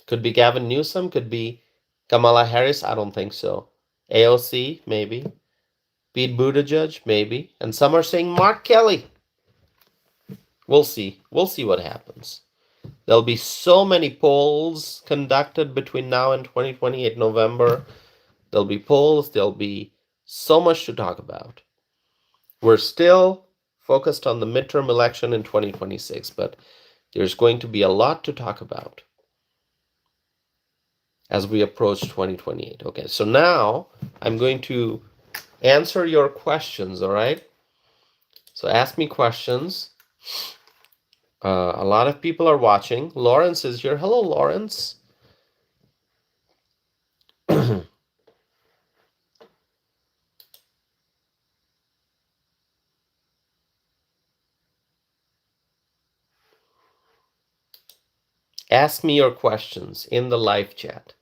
Could be Gavin Newsom, could be Kamala Harris. I don't think so. AOC, maybe. Pete Buttigieg, maybe. And some are saying Mark Kelly. We'll see. We'll see what happens. There'll be so many polls conducted between now and 2028 November. There'll be polls. There'll be so much to talk about. We're still focused on the midterm election in 2026, but there's going to be a lot to talk about as we approach 2028. Okay, so now I'm going to answer your questions, all right? So ask me questions. A lot of people are watching. Lawrence is here. Hello, Lawrence. Ask me your questions in the live chat.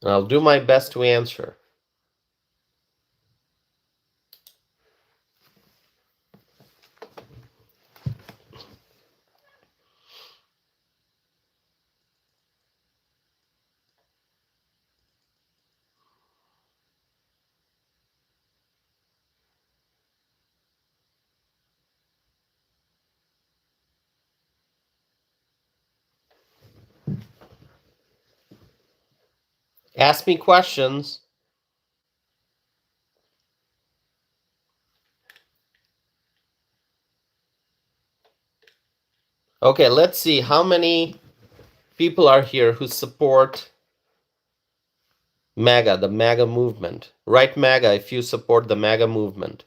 I'll do my best to answer. Ask me questions. Okay, let's see how many people are here who support MAGA, the MAGA movement. Write MAGA if you support the MAGA movement.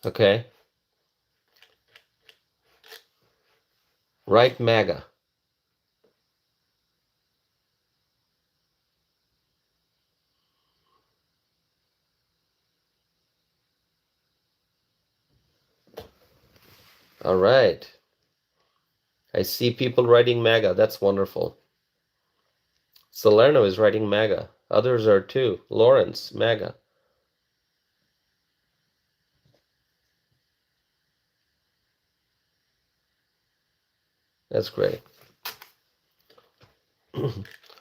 Okay? Write MAGA. All right. I see people writing MAGA. That's wonderful. Salerno is writing MAGA. Others are too. Lawrence, MAGA. That's great.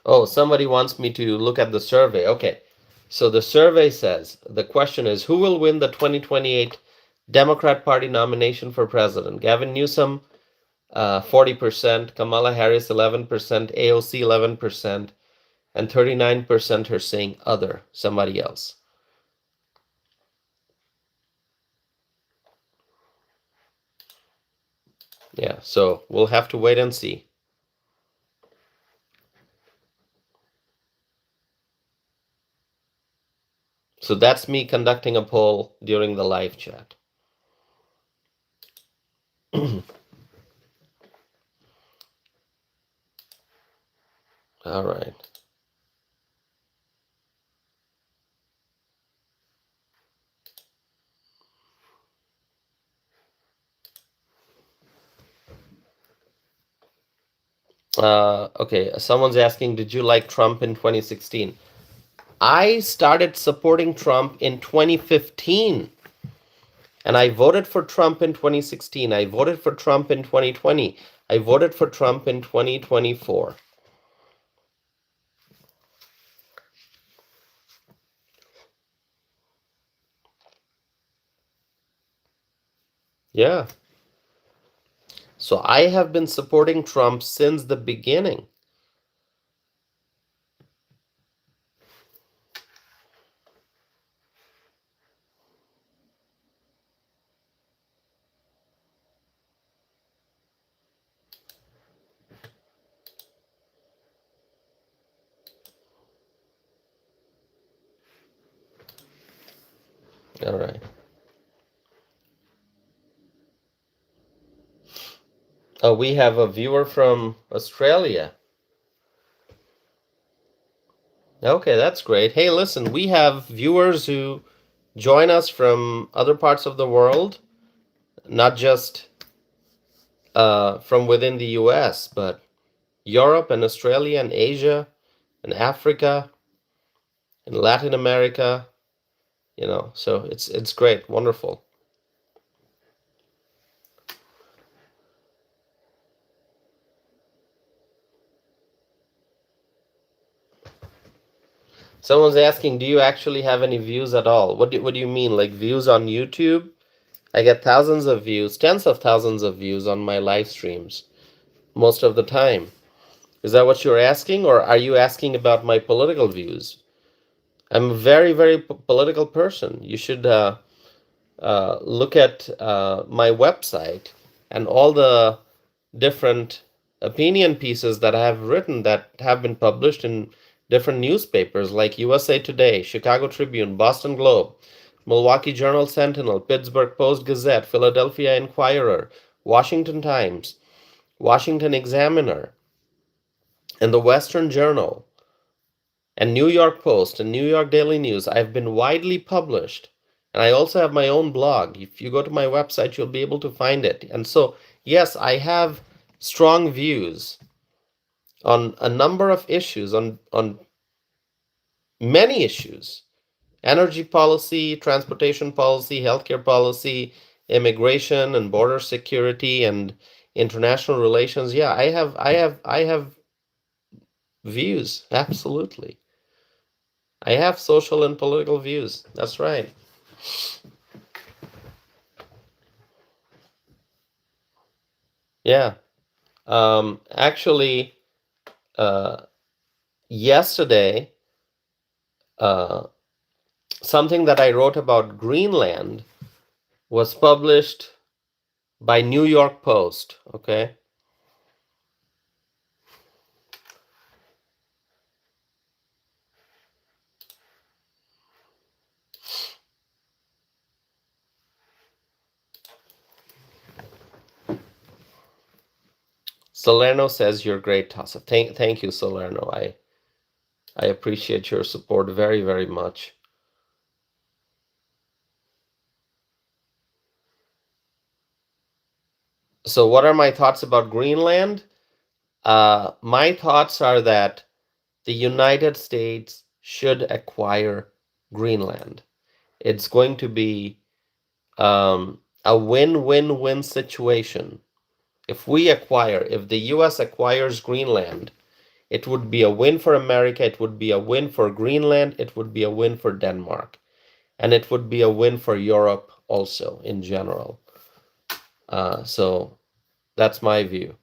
Oh, somebody wants me to look at the survey. Okay. So the survey says, the question is, who will win the 2028 Democrat Party nomination for president? Gavin Newsom, 40%, Kamala Harris, 11%, AOC, 11%, and 39% are saying other, somebody else. Yeah, so we'll have to wait and see. So that's me conducting a poll during the live chat. All right. Okay, someone's asking, did you like Trump in 2016? I started supporting Trump in 2015, and I voted for Trump in 2016. I voted for Trump in 2020. I voted for Trump in 2024. Yeah. So I have been supporting Trump since the beginning. All right. Oh, we have a viewer from Australia. Okay, that's great. Hey, listen, we have viewers who join us from other parts of the world, not just from within the US, but Europe and Australia and Asia and Africa and Latin America, so it's great, wonderful. Someone's asking, do you actually have any views at all? What do you mean, like views on YouTube? I get thousands of views, tens of thousands of views on my live streams most of the time. Is that what you're asking, or are you asking about my political views? I'm a very, very political person. You should look at my website and all the different opinion pieces that I have written that have been published in different newspapers like USA Today, Chicago Tribune, Boston Globe, Milwaukee Journal Sentinel, Pittsburgh Post Gazette, Philadelphia Inquirer, Washington Times, Washington Examiner, and the Western Journal, and New York Post and New York Daily News. I've been widely published. And I also have my own blog. If you go to my website, you'll be able to find it. And so, yes, I have strong views on a number of issues, on many issues: energy policy, transportation policy, healthcare policy, immigration and border security, and international relations. Yeah, I have views, absolutely. I have social and political views. That's right. Yeah. Actually, yesterday uh, something that I wrote about Greenland was published by New York Post. Okay. Salerno says you're great, Tasa. Thank you, Salerno. I appreciate your support very, very much. So what are my thoughts about Greenland? My thoughts are that the United States should acquire Greenland. It's going to be a win-win-win situation. If the US acquires Greenland, it would be a win for America, it would be a win for Greenland, it would be a win for Denmark, and it would be a win for Europe also in general. So that's my view.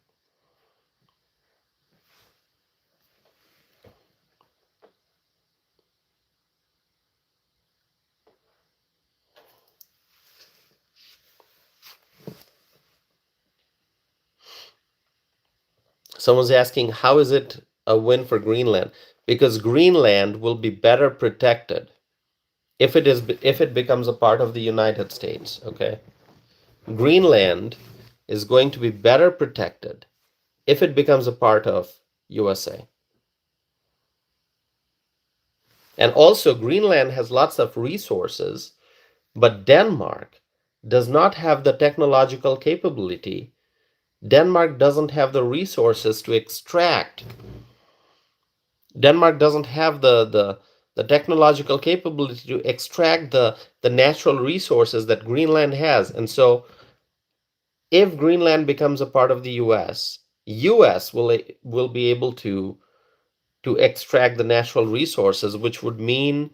Someone's asking, how is it a win for Greenland? Because Greenland will be better protected if it becomes a part of the United States, okay? Greenland is going to be better protected if it becomes a part of USA. And also Greenland has lots of resources, but Denmark does not have the technological capability. Denmark doesn't have the resources to extract. Denmark doesn't have the technological capability to extract the natural resources that Greenland has. And so if Greenland becomes a part of the US will be able to extract the natural resources, which would mean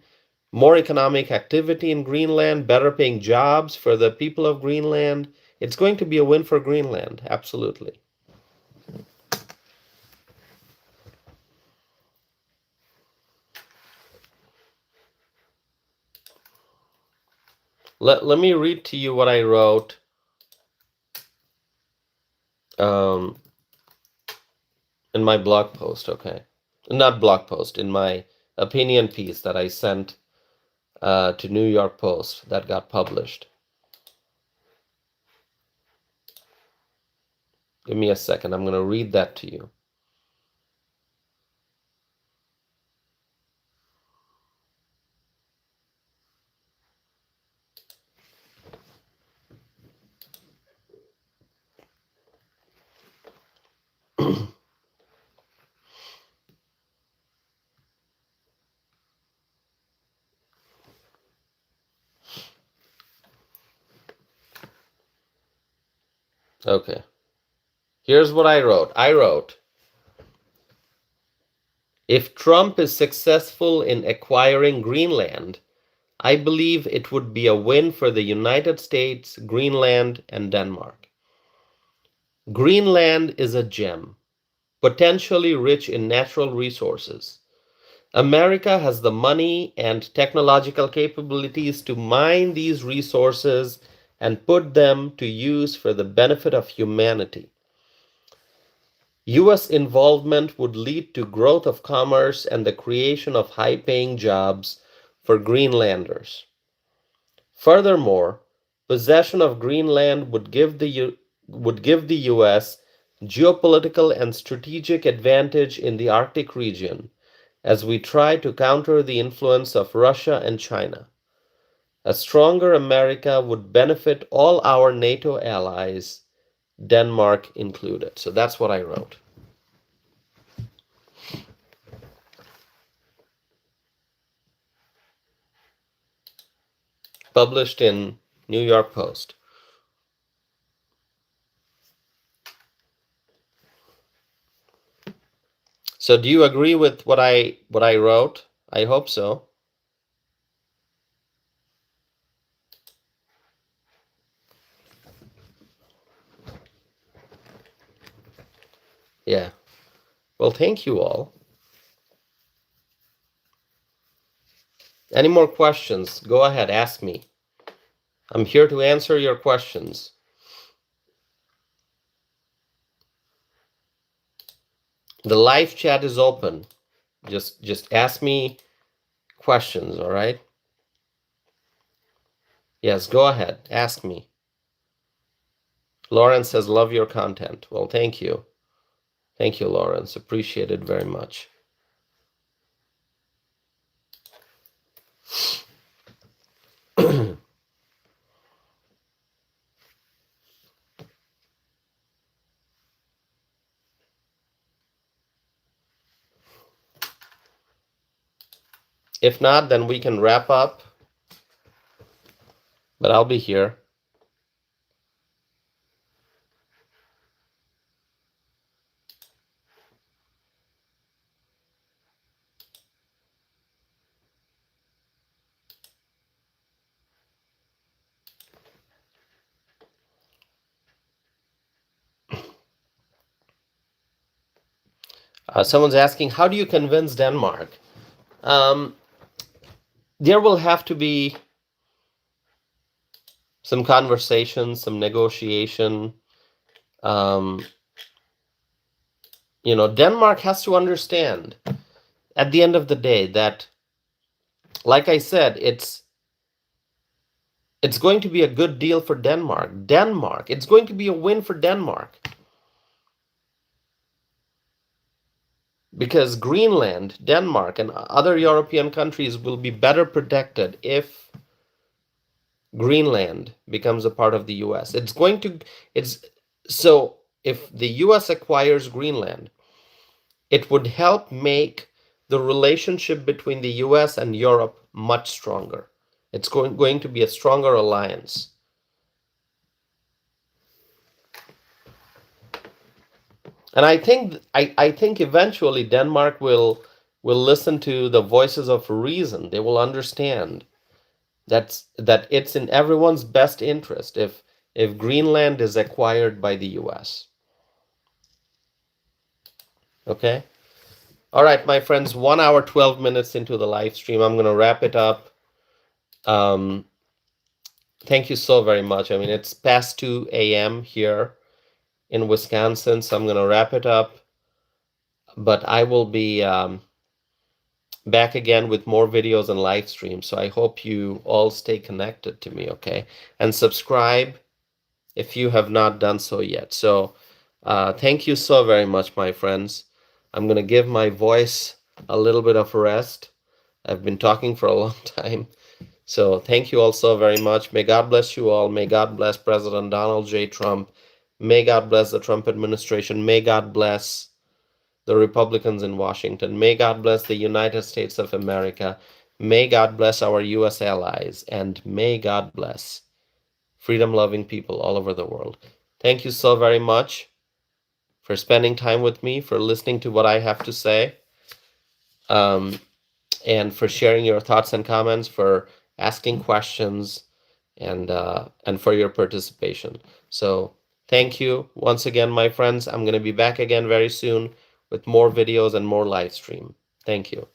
more economic activity in Greenland, better paying jobs for the people of Greenland. It's going to be a win for Greenland, absolutely. Let me read to you what I wrote in my blog post, okay? Not blog post, in my opinion piece that I sent to New York Post that got published. Give me a second. I'm going to read that to you. Okay. Here's what I wrote. I wrote, if Trump is successful in acquiring Greenland, I believe it would be a win for the United States, Greenland, and Denmark. Greenland is a gem, potentially rich in natural resources. America has the money and technological capabilities to mine these resources and put them to use for the benefit of humanity. US involvement would lead to growth of commerce and the creation of high-paying jobs for Greenlanders. Furthermore, possession of Greenland would give the US geopolitical and strategic advantage in the Arctic region as we try to counter the influence of Russia and China. A stronger America would benefit all our NATO allies, Denmark included. So that's what I wrote. Published in New York Post. So do you agree with what I wrote? I hope so. Yeah. Well, thank you all. Any more questions? Go ahead, ask me. I'm here to answer your questions. The live chat is open. Just ask me questions, all right? Yes, go ahead. Ask me. Lawrence says, love your content. Well, thank you. Thank you, Lawrence. Appreciate it very much. If not, then we can wrap up, but I'll be here. Someone's asking, how do you convince Denmark? There will have to be some conversation, some negotiation. Denmark has to understand at the end of the day that, like I said, it's going to be a good deal for Denmark. It's going to be a win for Denmark. Because Greenland, Denmark, and other European countries will be better protected if Greenland becomes a part of the US. So if the US acquires Greenland, it would help make the relationship between the US and Europe much stronger. It's going to be a stronger alliance. And I think eventually Denmark will listen to the voices of reason. They will understand that it's in everyone's best interest if Greenland is acquired by the US. Okay? All right, my friends, 1 hour, 12 minutes into the live stream. I'm going to wrap it up. Thank you so very much. I mean, it's past 2 a.m. here in Wisconsin, so I'm going to wrap it up. But I will be back again with more videos and live streams. So I hope you all stay connected to me, okay? And subscribe if you have not done so yet. So thank you so very much, my friends. I'm going to give my voice a little bit of a rest. I've been talking for a long time. So thank you all so very much. May God bless you all. May God bless President Donald J. Trump. May God bless the Trump administration. May God bless the Republicans in Washington. May God bless the United States of America. May God bless our U.S. allies. And may God bless freedom-loving people all over the world. Thank you so very much for spending time with me, for listening to what I have to say, and for sharing your thoughts and comments, for asking questions, and for your participation. So thank you once again, my friends. I'm going to be back again very soon with more videos and more live stream. Thank you.